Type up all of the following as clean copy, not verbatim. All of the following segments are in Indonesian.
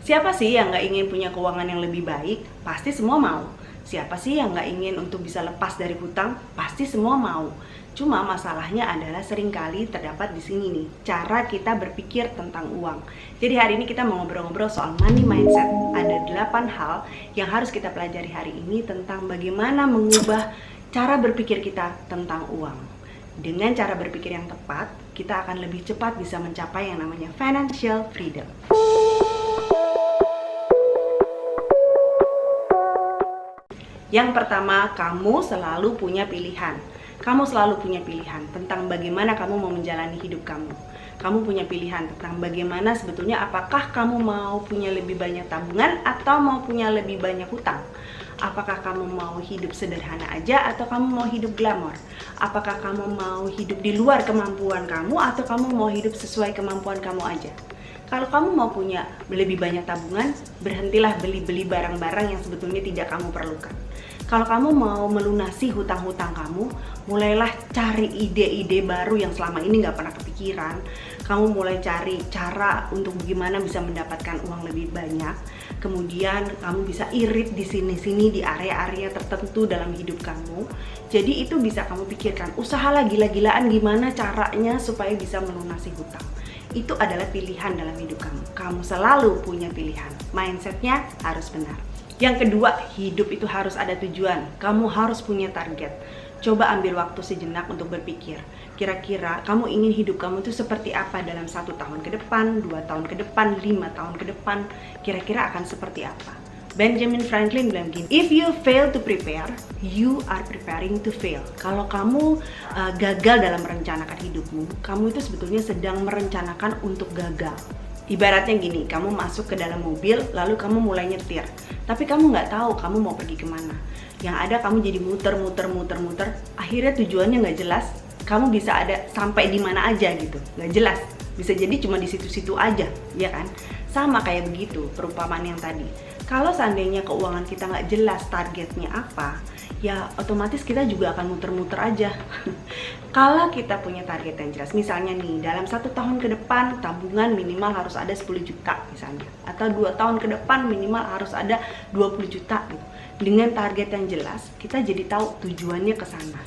Siapa sih yang nggak ingin punya keuangan yang lebih baik? Pasti semua mau. Siapa sih yang nggak ingin untuk bisa lepas dari hutang? Pasti semua mau. Cuma masalahnya adalah seringkali terdapat di sini nih, cara kita berpikir tentang uang. Jadi hari ini kita mau ngobrol-ngobrol soal money mindset. Ada 8 hal yang harus kita pelajari hari ini tentang bagaimana mengubah cara berpikir kita tentang uang. Dengan cara berpikir yang tepat, kita akan lebih cepat bisa mencapai yang namanya financial freedom. Yang pertama, kamu selalu punya pilihan. Kamu selalu punya pilihan tentang bagaimana kamu mau menjalani hidup kamu. Kamu punya pilihan tentang bagaimana sebetulnya apakah kamu mau punya lebih banyak tabungan atau mau punya lebih banyak hutang. Apakah kamu mau hidup sederhana aja atau kamu mau hidup glamor? Apakah kamu mau hidup di luar kemampuan kamu atau kamu mau hidup sesuai kemampuan kamu aja? Kalau kamu mau punya lebih banyak tabungan, berhentilah beli-beli barang-barang yang sebetulnya tidak kamu perlukan. Kalau kamu mau melunasi hutang-hutang kamu, mulailah cari ide-ide baru yang selama ini nggak pernah kepikiran. Kamu mulai cari cara untuk bagaimana bisa mendapatkan uang lebih banyak. Kemudian kamu bisa irit di sini-sini di area-area tertentu dalam hidup kamu. Jadi itu bisa kamu pikirkan, usahalah gila-gilaan gimana caranya supaya bisa melunasi hutang. Itu adalah pilihan dalam hidup kamu. Kamu selalu punya pilihan. Mindsetnya harus benar. Yang kedua, hidup itu harus ada tujuan. Kamu harus punya target. Coba ambil waktu sejenak untuk berpikir. Kira-kira kamu ingin hidup kamu itu seperti apa dalam 1 tahun ke depan, 2 tahun ke depan, 5 tahun ke depan. Kira-kira akan seperti apa? Benjamin Franklin bilang gini, if you fail to prepare, you are preparing to fail. Kalau kamu gagal dalam merencanakan hidupmu, kamu itu sebetulnya sedang merencanakan untuk gagal. Ibaratnya gini, kamu masuk ke dalam mobil, lalu kamu mulai nyetir. Tapi kamu nggak tahu kamu mau pergi kemana. Yang ada kamu jadi muter, akhirnya tujuannya nggak jelas. Kamu bisa ada sampai di mana aja gitu, nggak jelas. Bisa jadi cuma di situ-situ aja, ya kan? Sama kayak begitu, perumpamaan yang tadi. Kalau seandainya keuangan kita nggak jelas targetnya apa, ya otomatis kita juga akan muter-muter aja. Kalau kita punya target yang jelas, misalnya nih dalam 1 tahun ke depan tabungan minimal harus ada 10 juta misalnya, atau 2 tahun ke depan minimal harus ada 20 juta gitu. Dengan target yang jelas, kita jadi tahu tujuannya ke sana.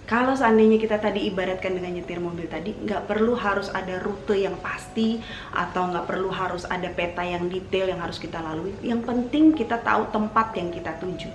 Kalau seandainya kita tadi ibaratkan dengan nyetir mobil tadi, nggak perlu harus ada rute yang pasti atau nggak perlu harus ada peta yang detail yang harus kita lalui. Yang penting kita tahu tempat yang kita tuju.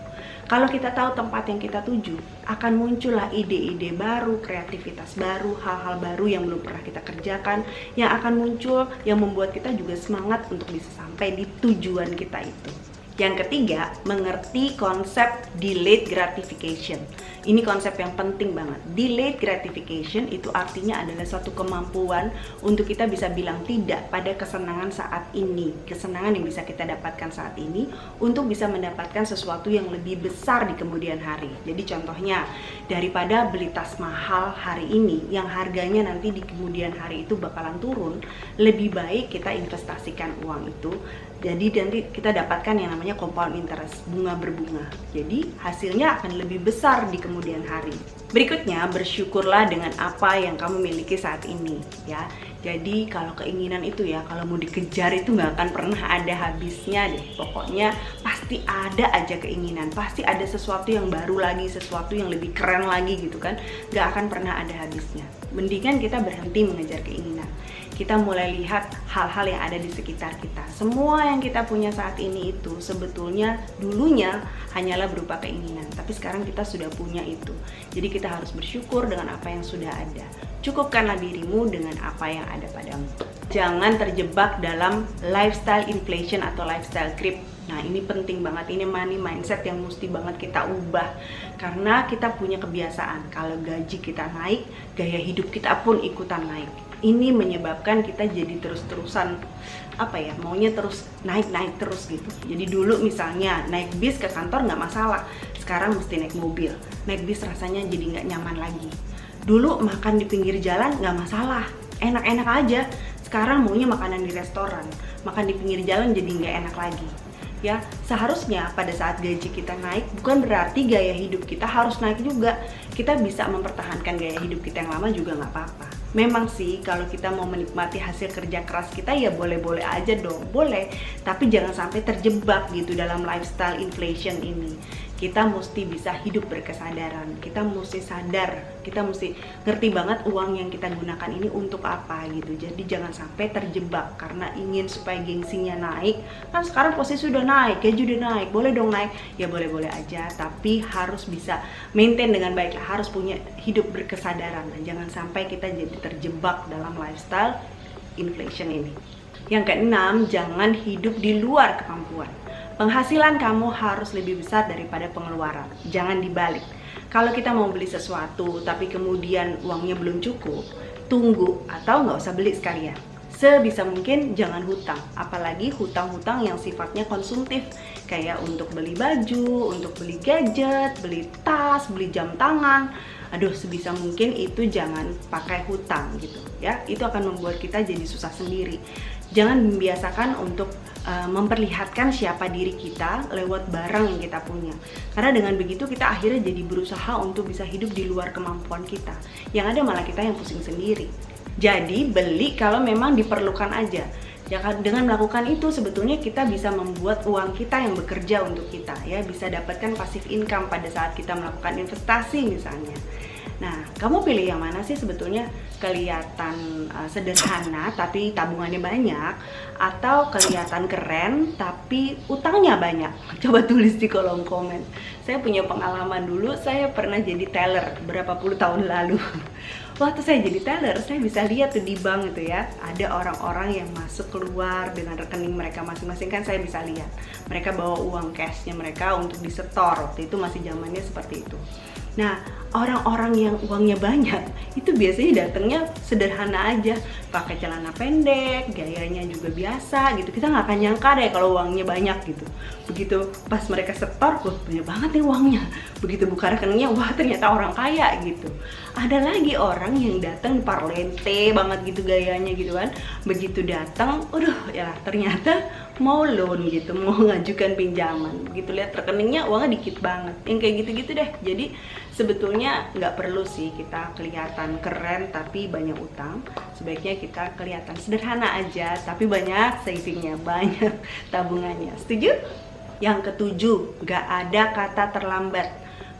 Kalau kita tahu tempat yang kita tuju, akan muncullah ide-ide baru, kreativitas baru, hal-hal baru yang belum pernah kita kerjakan, yang akan muncul, yang membuat kita juga semangat untuk bisa sampai di tujuan kita itu. Yang ketiga, mengerti konsep delayed gratification. Ini konsep yang penting banget. Delayed gratification itu artinya adalah suatu kemampuan untuk kita bisa bilang tidak pada kesenangan saat ini. Kesenangan yang bisa kita dapatkan saat ini untuk bisa mendapatkan sesuatu yang lebih besar di kemudian hari. Jadi contohnya, daripada beli tas mahal hari ini yang harganya nanti di kemudian hari itu bakalan turun, lebih baik kita investasikan uang itu. Jadi nanti kita dapatkan yang namanya compound interest, bunga berbunga. Jadi hasilnya akan lebih besar di kemudian hari. Berikutnya, bersyukurlah dengan apa yang kamu miliki saat ini, ya. Jadi kalau keinginan itu ya, kalau mau dikejar itu nggak akan pernah ada habisnya deh. Pokoknya pasti ada aja keinginan, pasti ada sesuatu yang baru lagi, sesuatu yang lebih keren lagi gitu kan. Nggak akan pernah ada habisnya. Mendingan kita berhenti mengejar keinginan. Kita mulai lihat hal-hal yang ada di sekitar kita. Semua yang kita punya saat ini itu sebetulnya dulunya hanyalah berupa keinginan, tapi sekarang kita sudah punya itu. Jadi kita harus bersyukur dengan apa yang sudah ada. Cukupkanlah dirimu dengan apa yang ada padamu. Jangan terjebak dalam lifestyle inflation atau lifestyle creep. Nah, ini penting banget, ini money mindset yang mesti banget kita ubah. Karena kita punya kebiasaan, kalau gaji kita naik, gaya hidup kita pun ikutan naik. Ini menyebabkan kita jadi terus-terusan maunya terus naik terus gitu. Jadi dulu misalnya naik bis ke kantor nggak masalah, sekarang mesti naik mobil. Naik bis rasanya jadi nggak nyaman lagi. Dulu makan di pinggir jalan nggak masalah, enak-enak aja. Sekarang maunya makanan di restoran, makan di pinggir jalan jadi nggak enak lagi. Ya, seharusnya pada saat gaji kita naik bukan berarti gaya hidup kita harus naik juga. Kita bisa mempertahankan gaya hidup kita yang lama juga nggak apa-apa. Memang sih kalau kita mau menikmati hasil kerja keras kita ya boleh-boleh aja dong, boleh. Tapi jangan sampai terjebak gitu dalam lifestyle inflation ini. Kita mesti bisa hidup berkesadaran, kita mesti sadar, kita mesti ngerti banget uang yang kita gunakan ini untuk apa gitu. Jadi jangan sampai terjebak karena ingin supaya gengsinya naik. Kan sekarang posisi sudah naik, gaji udah naik, boleh dong naik. Ya boleh-boleh aja, tapi harus bisa maintain dengan baik, harus punya hidup berkesadaran. Nah, jangan sampai kita jadi terjebak dalam lifestyle inflation ini. Yang keenam, jangan hidup di luar kemampuan. Penghasilan kamu harus lebih besar daripada pengeluaran. Jangan dibalik. Kalau kita mau beli sesuatu tapi kemudian uangnya belum cukup, tunggu atau nggak usah beli sekalian. Sebisa mungkin jangan hutang, apalagi hutang-hutang yang sifatnya konsumtif, kayak untuk beli baju, untuk beli gadget, beli tas, beli jam tangan. Aduh, sebisa mungkin itu jangan pakai hutang gitu ya. Itu akan membuat kita jadi susah sendiri. Jangan membiasakan untuk memperlihatkan siapa diri kita lewat barang yang kita punya. Karena dengan begitu kita akhirnya jadi berusaha untuk bisa hidup di luar kemampuan kita. Yang ada malah kita yang pusing sendiri. Jadi beli kalau memang diperlukan aja. Ya, dengan melakukan itu sebetulnya kita bisa membuat uang kita yang bekerja untuk kita ya, bisa dapatkan passive income pada saat kita melakukan investasi misalnya. Nah, kamu pilih yang mana sih sebetulnya? Kelihatan sederhana tapi tabungannya banyak, atau kelihatan keren tapi utangnya banyak? Coba tulis di kolom komen. Saya punya pengalaman dulu, saya pernah jadi teller berapa puluh tahun lalu. Waktu saya jadi teller, saya bisa lihat tuh di bank itu ya, ada orang-orang yang masuk keluar dengan rekening mereka masing-masing, kan saya bisa lihat. Mereka bawa uang cashnya mereka untuk disetor, waktu itu masih zamannya seperti itu. Nah, orang-orang yang uangnya banyak itu biasanya datangnya sederhana aja, pakai celana pendek, gayanya juga biasa gitu. Kita nggak akan nyangka deh kalau uangnya banyak gitu. Begitu pas mereka setor, wah banyak banget nih uangnya. Begitu buka rekeningnya, wah ternyata orang kaya gitu. Ada lagi orang yang datang parlente banget gitu gayanya gitu kan. Begitu datang, ya ternyata mau loan gitu, mau ngajukan pinjaman. Begitu lihat rekeningnya uangnya dikit banget. Yang kayak gitu-gitu deh. Jadi sebetulnya nggak perlu sih kita kelihatan keren tapi banyak utang. Sebaiknya kita kelihatan sederhana aja tapi banyak savingnya, banyak tabungannya. Setuju? Yang ketujuh, nggak ada kata terlambat.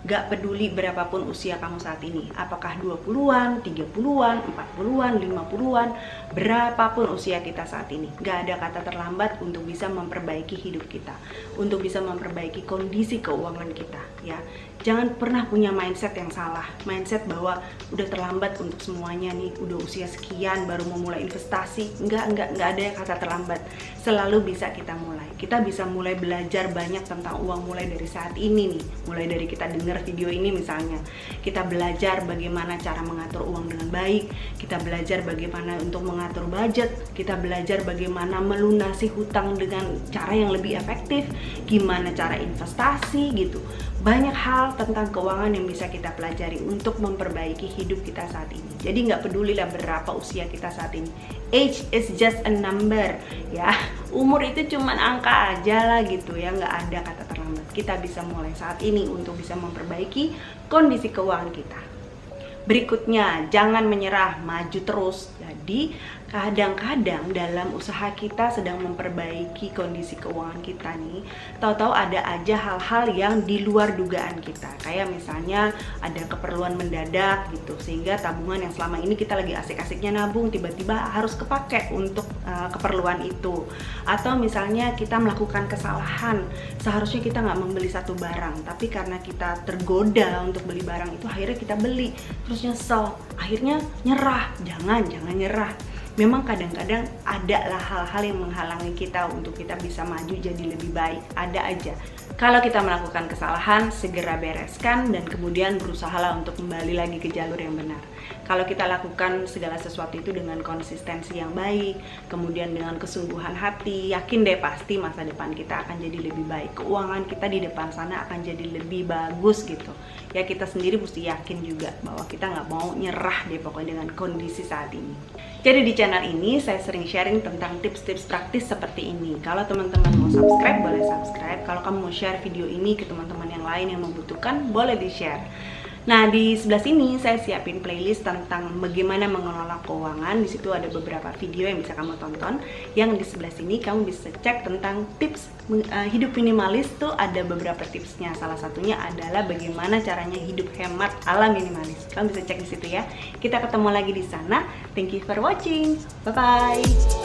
Gak peduli berapapun usia kamu saat ini, apakah 20-an, 30-an, 40-an, 50-an, berapapun usia kita saat ini, gak ada kata terlambat untuk bisa memperbaiki hidup kita, untuk bisa memperbaiki kondisi keuangan kita ya. Jangan pernah punya mindset yang salah, mindset bahwa udah terlambat untuk semuanya nih, udah usia sekian baru mau mulai investasi. Enggak ada kata terlambat, selalu bisa kita mulai. Kita bisa mulai belajar banyak tentang uang mulai dari saat ini nih, mulai dari kita dengar video ini misalnya. Kita belajar bagaimana cara mengatur uang dengan baik, kita belajar bagaimana untuk mengatur budget, kita belajar bagaimana melunasi hutang dengan cara yang lebih efektif, gimana cara investasi gitu. Banyak hal tentang keuangan yang bisa kita pelajari untuk memperbaiki hidup kita saat ini. Jadi nggak peduli lah berapa usia kita saat ini. Age is just a number ya. Umur itu cuman angka aja lah gitu ya, nggak ada kata terlambat. Kita bisa mulai saat ini untuk bisa memperbaiki kondisi keuangan kita. Berikutnya, jangan menyerah, maju terus. Jadi kadang-kadang dalam usaha kita sedang memperbaiki kondisi keuangan kita nih, tahu-tahu ada aja hal-hal yang di luar dugaan kita. Kayak misalnya ada keperluan mendadak gitu, sehingga tabungan yang selama ini kita lagi asik-asiknya nabung tiba-tiba harus kepake untuk keperluan itu. Atau misalnya kita melakukan kesalahan, seharusnya kita nggak membeli satu barang, tapi karena kita tergoda untuk beli barang itu akhirnya kita beli, terus nyesel, akhirnya nyerah. Jangan nyerah. Memang kadang-kadang ada lah hal-hal yang menghalangi kita untuk kita bisa maju jadi lebih baik. Ada aja. Kalau kita melakukan kesalahan, segera bereskan dan kemudian berusahalah untuk kembali lagi ke jalur yang benar. Kalau kita lakukan segala sesuatu itu dengan konsistensi yang baik, kemudian dengan kesungguhan hati, yakin deh pasti masa depan kita akan jadi lebih baik. Keuangan kita di depan sana akan jadi lebih bagus gitu. Ya kita sendiri mesti yakin juga bahwa kita nggak mau nyerah deh pokoknya dengan kondisi saat ini. Jadi di channel ini saya sering sharing tentang tips-tips praktis seperti ini. Kalau teman-teman mau subscribe, boleh subscribe. Kalau kamu mau share video ini ke teman-teman yang lain yang membutuhkan, boleh di-share. Nah, di sebelah sini saya siapin playlist tentang bagaimana mengelola keuangan. Di situ ada beberapa video yang bisa kamu tonton. Yang di sebelah sini kamu bisa cek tentang tips hidup minimalis, tuh ada beberapa tipsnya. Salah satunya adalah bagaimana caranya hidup hemat ala minimalis. Kamu bisa cek di situ ya. Kita ketemu lagi di sana. Thank you for watching. Bye bye.